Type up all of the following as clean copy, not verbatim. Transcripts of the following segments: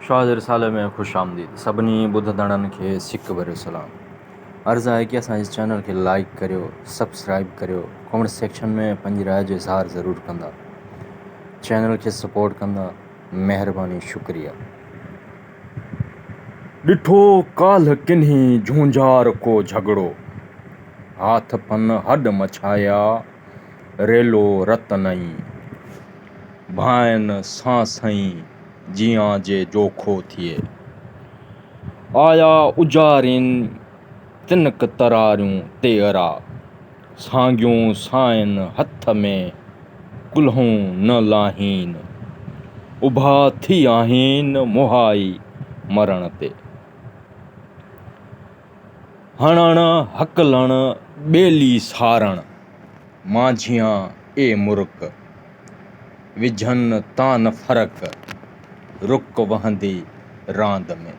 शाद रिसाले में खुश आमदीद सभिनी ॿुधंदड़नि खे सिक भरियो सलाम। अर्ज़ु आहे कि असां इस चैनल खे लाइक करियो, सब्सक्राइब करियो, कमेंट सेक्शन में पंहिंजी राय जो इज़हार ज़रूरु कंदा, चैनल खे सपोर्ट कंदा। महिरबानी, शुक्रिया। ॾिठो काल्ह किन्ही झूंझार को झगड़ो, हाथ पन हॾ मछाया रेलो रत नई, भाइनि सांसई जियां जे जोखो थिए, आया उजारिन तिनक तरारियूं ते अरा, साॻियूं साइन हथ में कुल्हूं न लाहीन, उभा थी आहीन मुहाई मरण ते। हणण हकलण ॿेली सारण, माझियां ए मुर्क, विझन तान फरक रुक वहंदी रांद में।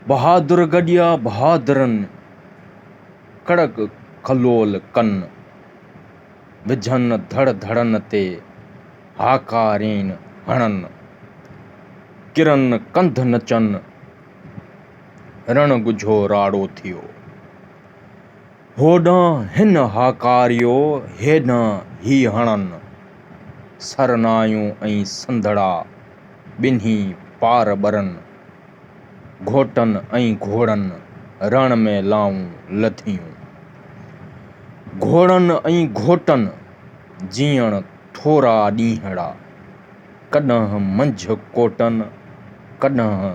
बहादुर गॾिया बहादुरनि कड़क खलोल कन, विझन धड़ धड़न ते हाकारीन हणन, किरन कंध नचन रण गुझो राड़ो थियो, होॾां हिन हाकारियो हेॾां ही हणन, सरनायूं ऐं संदड़ा ॿिन्ही पार ॿरन, घोटन ऐं घोड़नि रण में लाऊं लथियूं, घोड़नि ऐं घोटनि जीअण थोरा ॾींहड़ा, कॾहिं मंझ कोटनि कॾहिं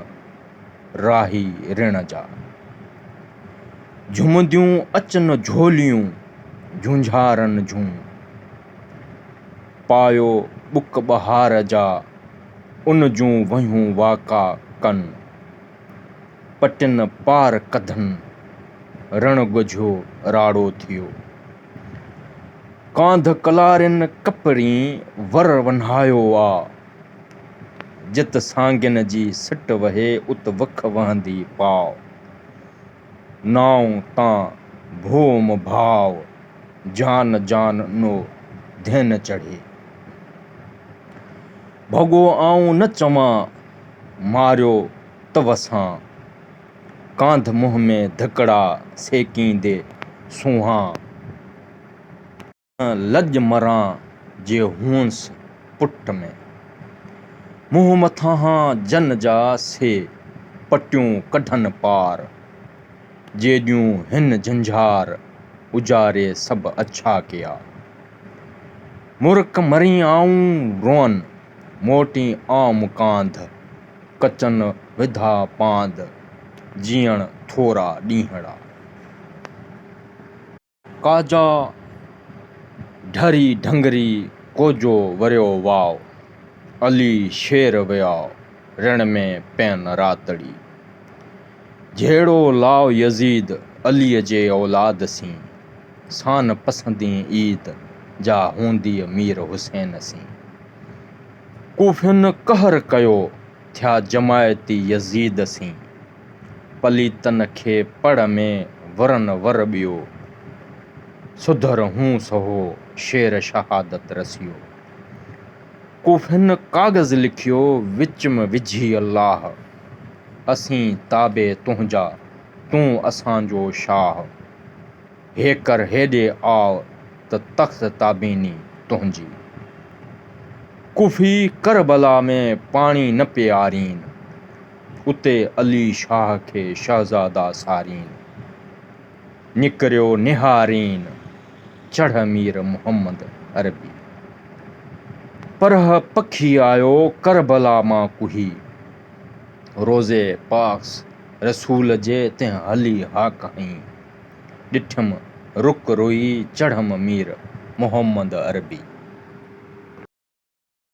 राही रिण जा, झुमंदियूं अचन झोलियूं झुंझारनि जूं, पायो बुक बहार जा उन जूं वहियूं वाका कन, पटिन पार कढनि रण गुझो राड़ो थियो, कांध कलारिन कपड़ी वर वन्हायो आ, जित सांगिन जी सिट वहे उत वख वहंदी पाव, नाव तां भोम भाव जान जान नो धिन चढ़े, भॻो आऊं न चवां मारियो त वसां, कांध मुंह में धिकड़ा सेकींदे सूंहां, लॼ मरां जे हुअंस पुट में, मुंह मथां जन जा से पटियूं कढनि पार, जेॾियूं हिन झंझार उजारे सभु अच्छा कया, मुर्क मरी आऊं रोअन मोटी आम कांध, कचन विधा पांध जीअण थोरा ॾींहड़ा, काजा ढरी ढंगरी कोजो वरियो वाव, अली शेर वियाव रण में पेन रातड़ी, जहिड़ो लाव यज़ीद अलीअ जे औलाद सी, सान पसंदी ईद जा हूंदी मीर हुसैन सी, कूफियुनि कहर कयो थिया जमायती यज़ीद सी, पलीतन खे पड़ में वरन वर ॿियो, सुधर हूं सहो शेर शहादत रसियो, कूफियुनि काग़ज़ लिखियो विच में विझी अल्लाह, असीं ताबे तुंहिंजा तूं असांजो शाह, हेकर हेॾे आव त तख़्त ताबीनी तुंहिंजी, कूफी करबला में पाणी न पियारीन, उते अली शाह खे शहज़ादा सारीन, निकिरियो निहारीन चढ़ मीर मुहम्मद अरबी, परह पखी आयो करबला मां कुही, रोज़े पाक्स रसूल जे तंहिं हली हा कहीं, ॾिठमि रुक रोई चढ़म मीर मुहम्मद अरबी।